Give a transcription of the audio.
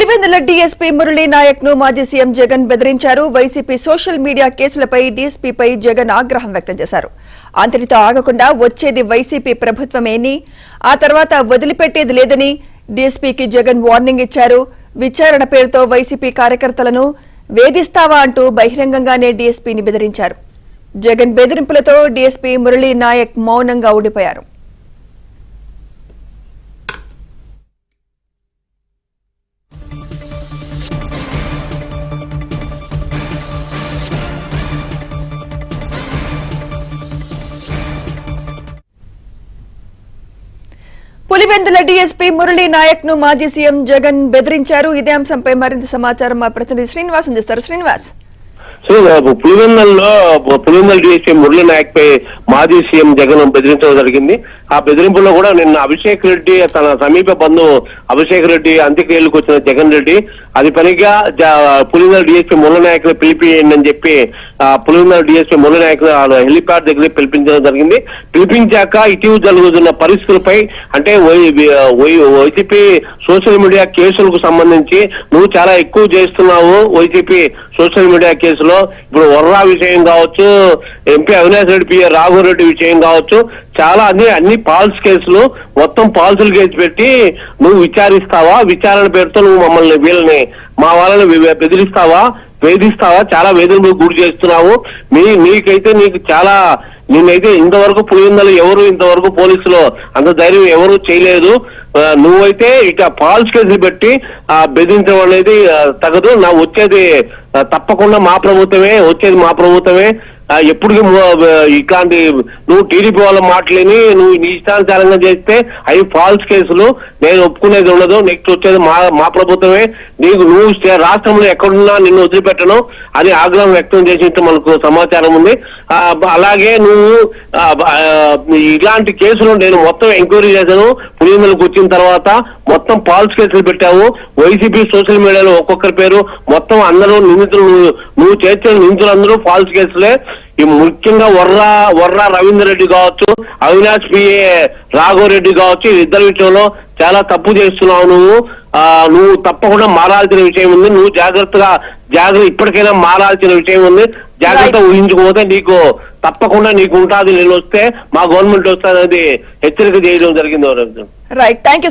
Pulivendula DSP Murali Naik ను మాజీ CM Jagan బెదిరించారు. వైసీపీ సోషల్ మీడియా కేసులపై డీఎస్పీపై జగన్ ఆగ్రహం వ్యక్తం చేశారు. అంతటితో ఆగకుండా వచ్చేది వైసీపీ ప్రభుత్వమేని, ఆ తర్వాత వదిలిపెట్టేది లేదని డీఎస్పీకి జగన్ వార్నింగ్ ఇచ్చారు. విచారణ పేరుతో వైసీపీ కార్యకర్తలను వేధిస్తావా అంటూ బహిరంగంగానే డీఎస్పీని బెదిరించారు. జగన్ బెదిరింపులతో డీఎస్పీ మురళీ నాయక్ మౌనంగా ఉండిపోయారు. పులివెందుల డీఎస్పీ మురళీ నాయక్ ను మాజీ సీఎం జగన్ బెదిరించారు. ఇదే అంశంపై మరింత సమాచారం మా ప్రతినిధి శ్రీనివాస్ అందిస్తారు. శ్రీనివాస్, పులివెందుల డీఎస్పీ మురళీ నాయక్ పై మాజీ సీఎం జగన్ బెదిరించడం జరిగింది. ఆ బెదిరింపులో కూడా నిన్న అభిషేక్ రెడ్డి తన సమీప బంధువు అభిషేక్ రెడ్డి అంత్యక్రియలకు వచ్చిన జగన్ రెడ్డి అది పనిగా పులివెందుల డీఎస్పీ మురళీ నాయక్ ని పిలిపియండి అని చెప్పి పులివెందుల డీఎస్పీ మురళీ నాయక్ హెలిప్యాడ్ దగ్గర పిలిపించడం జరిగింది. పిలిపించాక ఇటీవల జరుగుతున్న పరిస్థితులపై అంటే వైసీపీ సోషల్ మీడియా కేసులకు సంబంధించి నువ్వు చాలా ఎక్కువ చేస్తున్నావు. వైసీపీ సోషల్ మీడియా కేసులో ఇప్పుడు వర్రా విషయం కావచ్చు, ఎంపీ అవినాష్ రెడ్డి పిఏ రాఘవరెడ్డి విషయం కావచ్చు, చాలా అన్ని ఫాల్స్ కేసులు మొత్తం ఫాల్సులు కేసు పెట్టి నువ్వు విచారిస్తావా? విచారణ పేరుతో నువ్వు మమ్మల్ని వీళ్ళని మా వాళ్ళని బెదిరిస్తావా, వేధిస్తావా? చాలా వేదనకు గురి చేస్తున్నావు. నీకు చాలా నేనైతే ఇంతవరకు పులివెందులు ఎవరు ఇంతవరకు పోలీసులు అంత ధైర్యం ఎవరు చేయలేదు. నువ్వైతే ఇక ఫాల్స్ కేసులు పెట్టి బెదిరించడం అనేది తగదు. వచ్చేది తప్పకుండా మా ప్రభుత్వమే ఎప్పటికీ ఇట్లాంటి నువ్వు టీడీపీ వాళ్ళ మాటలేని నువ్వు నీ ఇష్టానుసారంగా చేస్తే అవి ఫాల్స్ కేసులు, నేను ఒప్పుకునేది ఉండదు. నెక్స్ట్ వచ్చేది మా ప్రభుత్వమే. నువ్వు రాష్ట్రంలో ఎక్కడున్నా నిన్ను వదిలిపెట్టను అని ఆగ్రహం వ్యక్తం చేసినట్టు మనకు సమాచారం ఉంది. అలాగే నువ్వు ఇలాంటి కేసులు నేను మొత్తం ఎంక్వైరీ చేశాను. పులివెందులకు వచ్చిన తర్వాత మొత్తం ఫాల్స్ కేసులు పెట్టావు. వైసీపీ సోషల్ మీడియాలో ఒక్కొక్కరి పేరు మొత్తం అందరూ నిందితులు, నువ్వు చేర్చిన నిందితులందరూ ఫాల్స్ కేసులే. ఈ ముఖ్యంగా వర్రా రవీందర్ రెడ్డి కావచ్చు, అవినాష్ పిఏ రాఘవరెడ్డి కావచ్చు, ఇద్దరి విషయంలో చాలా తప్పు చేస్తున్నావు. నువ్వు తప్పకుండా మారాల్సిన విషయం ఉంది. నువ్వు జాగ్రత్త ఇప్పటికైనా మారాల్సిన విషయం ఉంది. జాగ్రత్త ఊహించుకోతే తప్పకుండా నీకు ఉంటుంది. నేను వస్తే మా గవర్నమెంట్ వస్తే అనేది హెచ్చరిక చేయడం జరిగింది. Right, thank you.